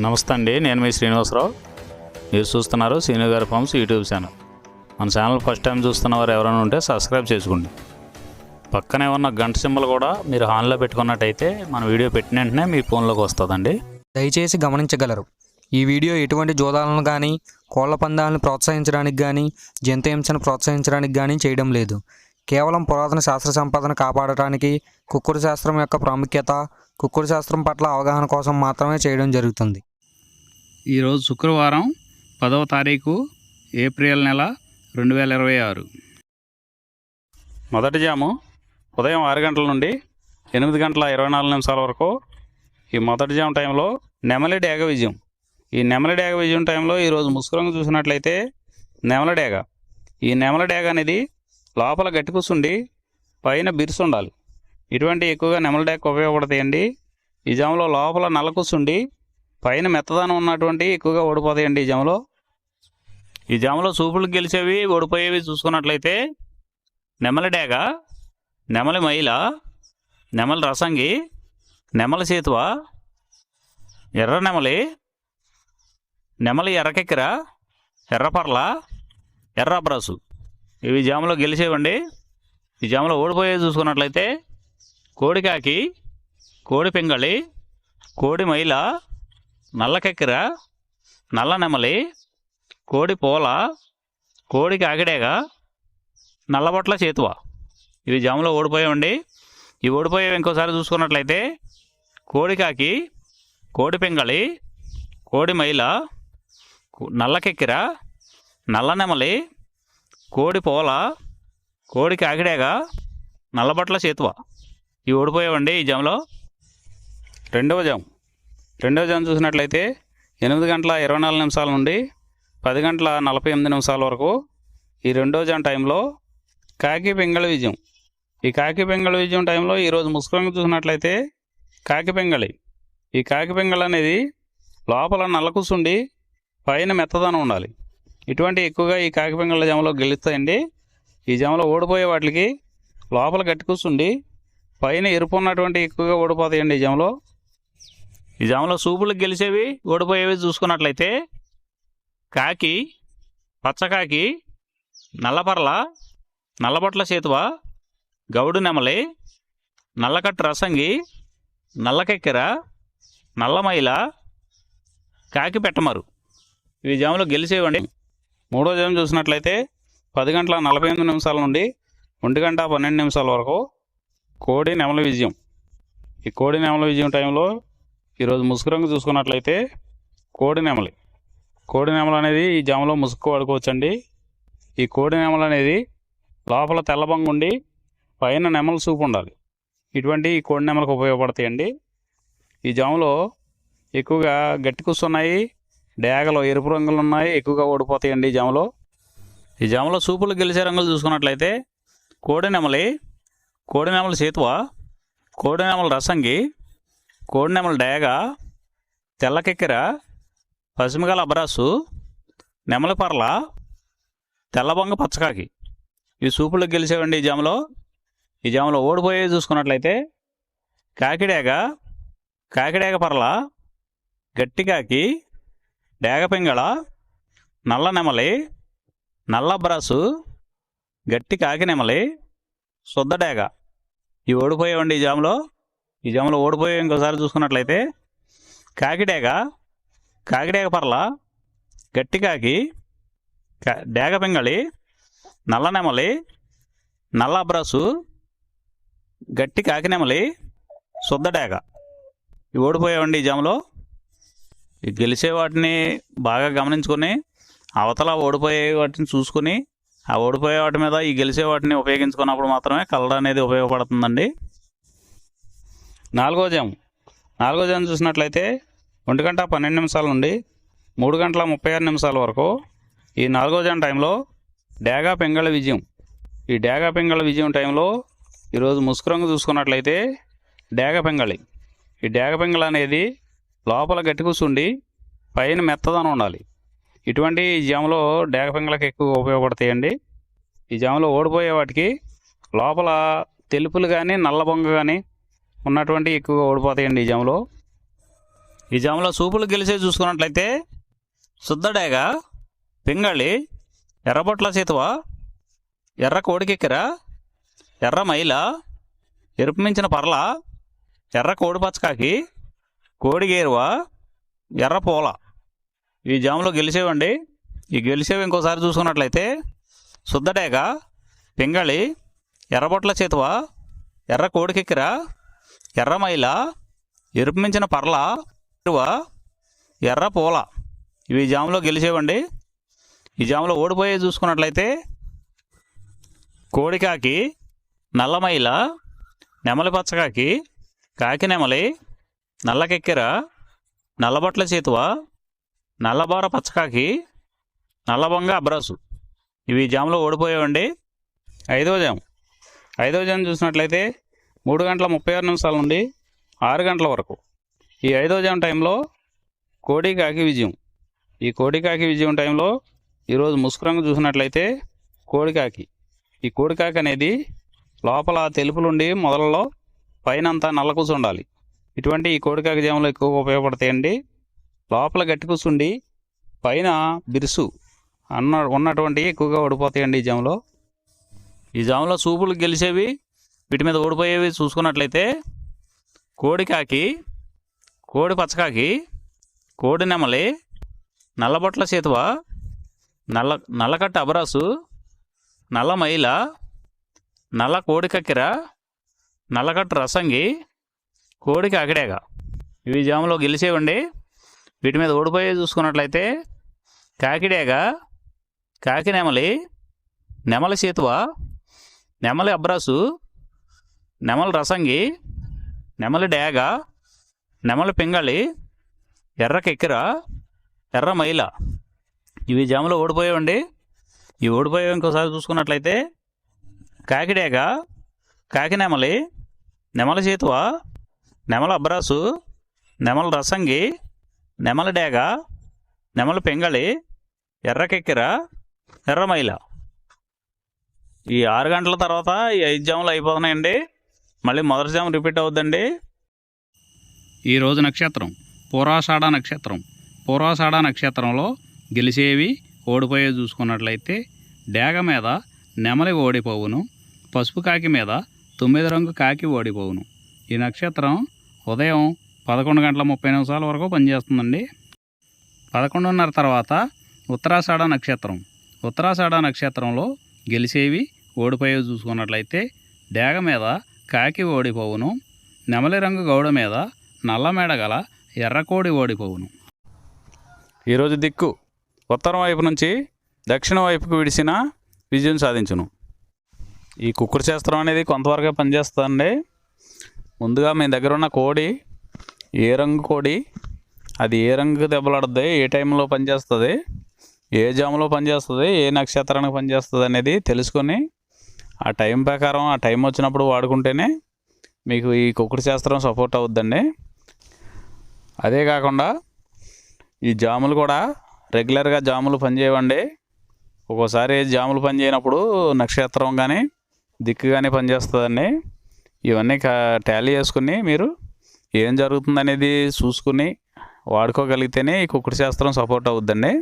నమస్తే అండి, నేను మీ శ్రీనివాసరావు. మీరు చూస్తున్నారు శ్రీను గారి ఫార్మ్స్ యూట్యూబ్ ఛానల్. మన ఛానల్ ఫస్ట్ టైం చూస్తున్న వారు ఎవరైనా ఉంటే సబ్స్క్రైబ్ చేసుకోండి. పక్కనే ఉన్న గంట సింబల్ కూడా మీరు ఆన్లో పెట్టుకున్నట్టయితే మన వీడియో పెట్టిన వెంటనే మీ ఫోన్లోకి వస్తుందండి. దయచేసి గమనించగలరు, ఈ వీడియో ఎటువంటి జోదాలను కానీ కోళ్ల పందాలను ప్రోత్సహించడానికి కానీ జంతు హింసను ప్రోత్సహించడానికి కానీ చేయడం లేదు. కేవలం పురాతన శాస్త్ర సంపదను కాపాడటానికి, కుక్కుడు శాస్త్రం యొక్క ప్రాముఖ్యత, కుక్కుడు శాస్త్రం పట్ల అవగాహన కోసం మాత్రమే చేయడం జరుగుతుంది. ఈరోజు శుక్రవారం 10వ తారీఖు ఏప్రిల్ నెల 2026. మొదటి జాము ఉదయం 6 గంటల నుండి 8 గంటల 24 నిమిషాల వరకు. ఈ మొదటి జాము టైంలో నెమలి డేగ విజయం. ఈ నెమలి డేగ విజయం టైంలో ఈరోజు ముసుగురంగు చూసినట్లయితే నెమలి డేగ. ఈ నెమలి డేగ అనేది లోపల గట్టి కూర్చుండి పైన బిరుసు ఉండాలి. ఇటువంటి ఎక్కువగా నెమలి డేగ ఉపయోగపడతాయండి. ఈ జాములో లోపల నల్ల కూర్చుండి పైన మెత్తదనం ఉన్నటువంటి ఎక్కువగా ఓడిపోతాయండి. ఈ జాములో చూపులు గెలిచేవి ఓడిపోయేవి చూసుకున్నట్లయితే నెమలి డేగ, నెమలి మైల, నెమలి రసంగి, నెమలి సేతువ, ఎర్ర నెమలి, నెమలి ఎర్రకెక్కిర, ఎర్రపర్ల, ఎర్ర బ్రసు. ఇవి జాములో గెలిచేవండి. ఈ జాములో ఓడిపోయేవి చూసుకున్నట్లయితే కోడికాకి, కోడి పింగళి, కోడి మైల, నల్లకెక్కిర, నల్ల నెమలి, కోడి పోల, కోడి కాకిడేగ, నల్లబొట్ల చేతువ. ఇవి జాములో ఓడిపోయామండి. ఇవి ఓడిపోయేవి ఇంకోసారి చూసుకున్నట్లయితే కోడికాకి, కోడి పింగళి, కోడి మైల, నల్లకెక్కిర, నల్ల నెమలి, కోడి పోల, కోడి కాకిడేగ, నల్లబొట్ల చేతువ. ఇవి ఓడిపోయావండి ఈ జాములో. రెండవ జాము చూసినట్లయితే 8 గంటల 24 నిమిషాల నుండి 10 గంటల 48 నిమిషాల వరకు. ఈ రెండవ జాము టైంలో కాకి పింగళి విజయం. ఈ కాకి పింగళి విజయం టైంలో ఈరోజు ముసుగురంగు చూసినట్లయితే కాకి పింగళి. ఈ కాకి పింగళి అనేది లోపల నల్ల కూసుండి పైన మెత్తదనం ఉండాలి. ఇటువంటి ఎక్కువగా ఈ కాకి పింగళ జాములో గెలుస్తాయండి. ఈ జాములో ఓడిపోయే వాటికి లోపల గట్టి కూర్చుండి పైన ఎరుపు ఉన్నటువంటి ఎక్కువగా ఓడిపోతాయండి. ఈ జాములో సూపులకు గెలిచేవి ఓడిపోయేవి చూసుకున్నట్లయితే కాకి, పచ్చకాకి, నల్లపర్ల, నల్లబొట్ల చేతువ, గౌడు నెమలి, నల్లకట్టు రసంగి, నల్లకెక్కెర, నల్లమైల, కాకి పెట్టమరు. ఇవి జాములో గెలిచేవండి. మూడో జాము చూసినట్లయితే 10 గంటల 48 నిమిషాల నుండి 1 గంట 12 నిమిషాల వరకు కోడి నెమలి విజయం. ఈ కోడి నెమలి విజయం టైంలో ఈరోజు ముసుగురంగు చూసుకున్నట్లయితే కోడి నెమలి అనేది ఈ జాములో ముసుగు వాడుకోవచ్చండి. ఈ కోడి నెమలి అనేది లోపల తెల్లబంగు ఉండి పైన నెమలి సూపు ఉండాలి. ఇటువంటి ఈ కోడి నెమలకు ఉపయోగపడతాయండి. ఈ జాములో ఎక్కువగా గట్టి కూర్చున్నాయి, డేగలో ఎరుపు రంగులు ఉన్నాయి, ఎక్కువగా ఓడిపోతాయండి ఈ జాములో సూపులు గెలిచే రంగులు చూసుకున్నట్లయితే కోడి నెమలి సేతువ, కోడి నెమలి రసంగి, కోడి నెమలి డేగ, తెల్లకెక్కిర, పసిమిగల అబ్రాసు, నెమలి పర్ల, తెల్లబొంగ పచ్చకాకి. ఈ సూపులకు గెలిచేవండి ఈ జాములో ఓడిపోయేవి చూసుకున్నట్లయితే కాకిడేగ పర్ల, గట్టికాకి, డేగ పింగళ, నల్ల నెమలి, నల్ల బ్రాసు, గట్టి కాకి నెమలి, శుద్ధ డేగ. ఇవి ఓడిపోయేవండి ఈ జాములో ఓడిపోయే ఇంకోసారి చూసుకున్నట్లయితే కాకిడేగ పర్ల, గట్టి కాకి, డేగ పింగళి, నల్ల నెమలి, నల్ల బ్రాసు, గట్టి కాకి నెమలి, శుద్ధ డేగ. ఇవి ఓడిపోయేవండి ఈ జాములో. ఈ గెలిచే వాటిని బాగా గమనించుకొని అవతల ఓడిపోయే వాటిని చూసుకుని ఆ ఓడిపోయే వాటి మీద ఈ గెలిచే వాటిని ఉపయోగించుకున్నప్పుడు మాత్రమే కలర్ అనేది ఉపయోగపడుతుందండి. నాలుగో జాము చూసినట్లయితే 1 గంట 12 నిమిషాల నుండి 3 గంటల 36 నిమిషాల వరకు. ఈ 4వ జాము టైంలో డేగ పింగళి విజయం. ఈ డేగ పింగళి విజయం టైంలో ఈరోజు ముసుగురంగు చూసుకున్నట్లయితే డేగ పింగళి. ఈ డేగ పింగళి అనేది లోపల గట్టి కూర్చుండి పైన మెత్తదనం ఉండాలి. ఇటువంటి ఈ జాములో డేగ పింగళకి ఎక్కువ ఉపయోగపడతాయండి. ఈ జాములో ఓడిపోయే వాటికి లోపల తెలుపులు కానీ నల్ల బొంగ కానీ ఉన్నటువంటి ఎక్కువగా ఓడిపోతాయండి ఈ జాములో. ఈ జాములో సూపులు గెలిచే చూసుకున్నట్లయితే శుద్ధడేగ, పింగళి, ఎర్రబొట్ల చేతువ, ఎర్ర కోడికెక్కెర, ఎర్ర మైల, ఎరుపు మించిన పర్ల, ఎర్ర కోడి పచ్చకాకి, కోడి గేరువ, ఎర్ర పూల. ఈ జాములో గెలిచేవండి. ఈ గెలిచేవి ఇంకోసారి చూసుకున్నట్లయితే శుద్ధడేగ, పింగళి, ఎర్రబొట్ల చేతువ, ఎర్ర కోడికెక్కెర, ఎర్ర మైల, ఎరుపు మించిన పర్ల, ఎర్ర పూల. ఇవి జాములో గెలిచేవండి. ఈ జాములో ఓడిపోయే చూసుకున్నట్లయితే కోడికాకి, నల్లమైల, నెమలి పచ్చకాకి, కాకి నెమలి, నల్లకెక్కెర, నల్లబొట్ల చేతువ, నల్లబోర పచ్చకాకి, నల్లబొంగ అబ్రాసు. ఇవి జాములో ఓడిపోయేవండి. ఐదవ జాము చూసినట్లయితే 3:36 నుండి 6 గంటల వరకు. ఈ 5వ జాము టైంలో కోడి కాకి విజయం. ఈ కోడి కాకి విజయం టైంలో ఈరోజు ముసుగు రంగు చూసినట్లయితే కోడికాకి. ఈ కోడికాకి అనేది లోపల తెలుపులుండి మొదలలో పైన అంతా నల్ల కూసు ఉండాలి. ఇటువంటి ఈ కోడికాకి జాములు ఎక్కువగా ఉపయోగపడతాయండి. లోపల గట్టి కూసుండి పైన బిరుసు ఉన్నటువంటి ఎక్కువగా ఓడిపోతాయండి ఈ జాములో సూపులు గెలిచేవి, వీటి మీద ఓడిపోయేవి చూసుకున్నట్లయితే కోడికాకి, కోడి పచ్చకాకి, కోడి నెమలి, నల్లబొట్ల చేతువ, నల్లకట్ట అబరాసు, నల్ల మైల, నల్ల కోడి కక్కెర, నల్లకట్టు రసంగి, కోడి కాకిడేగ. ఇవి జాములో గెలిచేవండి. వీటి మీద ఓడిపోయే చూసుకున్నట్లయితే కాకిడేగ, కాకి నెమలి, నెమలి చేతువ, నెమలి అబ్రాసు, నెమలి రసంగి, నెమలి డేగ, నెమలి పింగళి, ఎర్ర కెక్కెర, ఎర్ర మైల. ఇవి జాములో ఓడిపోయేవండి. ఈ ఓడిపోయేవి ఇంకోసారి చూసుకున్నట్లయితే కాకిడేగ, కాకి నెమలి, నెమలి చేతువ, నెమలి అబ్రాసు, నెమలి రసంగి, నెమలి డేగ, నెమలి పింగళి, ఎర్ర కెక్కెర, ఎర్ర మైల. ఈ 6 గంటల తర్వాత ఈ 5 జాములు అయిపోతున్నాయండి. మళ్ళీ మొదటి జాము రిపీట్ అవుద్దండి. ఈరోజు నక్షత్రం పూర్వాషాఢ నక్షత్రం. పూర్వాషాఢ నక్షత్రంలో గెలిచేవి ఓడిపోయే చూసుకున్నట్లయితే డేగ మీద నెమలి ఓడిపోవును, పసుపు కాకి మీద 9 రంగు కాకి ఓడిపోవును. ఈ నక్షత్రం ఉదయం 11:30 వరకు పనిచేస్తుందండి. 11:30 తర్వాత ఉత్తరాషాఢ నక్షత్రం. ఉత్తరాషాఢ నక్షత్రంలో గెలిచేవి ఓడిపోయేవి చూసుకున్నట్లయితే డేగ మీద కాకి ఓడిపోవును, నెమలి రంగు గౌడ మీద నల్ల మెడ గల ఎర్రకోడి ఓడిపోవును. ఈరోజు దిక్కు ఉత్తరం వైపు నుంచి దక్షిణ వైపుకు విడిచిన విజయం సాధించును. ఈ కుక్కుడు శాస్త్రం అనేది కొంతవరకే పనిచేస్తుందండి. ముందుగా మీ దగ్గర ఉన్న కోడి ఏ రంగు కోడి, అది ఏ రంగు దెబ్బలాడుద్ది, ఏ టైంలో పనిచేస్తుంది, ఏ జాములో పనిచేస్తుంది, ఏ నక్షత్రానికి పనిచేస్తుంది అనేది తెలుసుకొని ఆ టైం ప్రకారం ఆ టైం వచ్చినప్పుడు వాడుకుంటేనే మీకు ఈ కుక్కుడు శాస్త్రం సపోర్ట్ అవుద్దండి. అదే కాకుండా ఈ జాములు కూడా రెగ్యులర్గా జాములు పనిచేయవండి. ఒక్కోసారి జాములు పనిచేయనప్పుడు నక్షత్రం కానీ దిక్కు కానీ పనిచేస్తుందండి. ఇవన్నీ టాలీ చేసుకుని మీరు ఏం జరుగుతుందనేది చూసుకుని వాడుకోగలిగితేనే ఈ కుక్కుడు శాస్త్రం సపోర్ట్ అవుద్దండి.